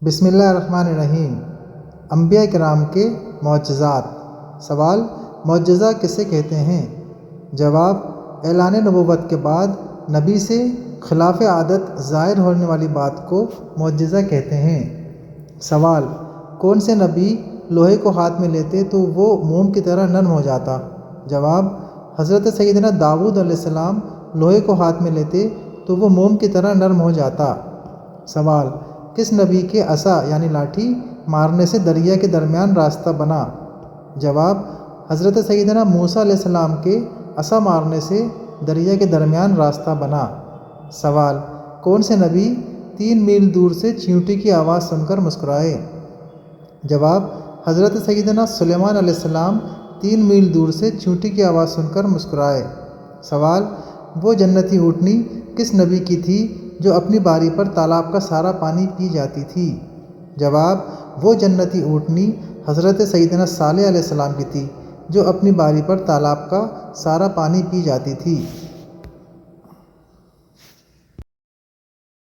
بسم اللہ الرحمن الرحیم۔ انبیاء کرام کے معجزات۔ سوال: معجزہ کسے کہتے ہیں؟ جواب: اعلان نبوت کے بعد نبی سے خلاف عادت ظاہر ہونے والی بات کو معجزہ کہتے ہیں۔ سوال: کون سے نبی لوہے کو ہاتھ میں لیتے تو وہ موم کی طرح نرم ہو جاتا؟ جواب: حضرت سیدنا داؤد علیہ السلام لوہے کو ہاتھ میں لیتے تو وہ موم کی طرح نرم ہو جاتا۔ سوال: کس نبی کے عصا یعنی لاٹھی مارنے سے دریا کے درمیان راستہ بنا؟ جواب: حضرت سیدنا موسیٰ علیہ السلام کے عصا مارنے سے دریا کے درمیان راستہ بنا۔ سوال: کون سے نبی 3 میل دور سے چیونٹی کی آواز سن کر مسکرائے؟ جواب: حضرت سیدنا سلیمان علیہ السلام 3 میل دور سے چیونٹی کی آواز سن کر مسکرائے۔ سوال: وہ جنتی اونٹنی کس نبی کی تھی جو اپنی باری پر تالاب کا سارا پانی پی جاتی تھی؟ جواب: وہ جنتی اونٹنی حضرت سیدنا صالح علیہ السلام کی تھی جو اپنی باری پر تالاب کا سارا پانی پی جاتی تھی۔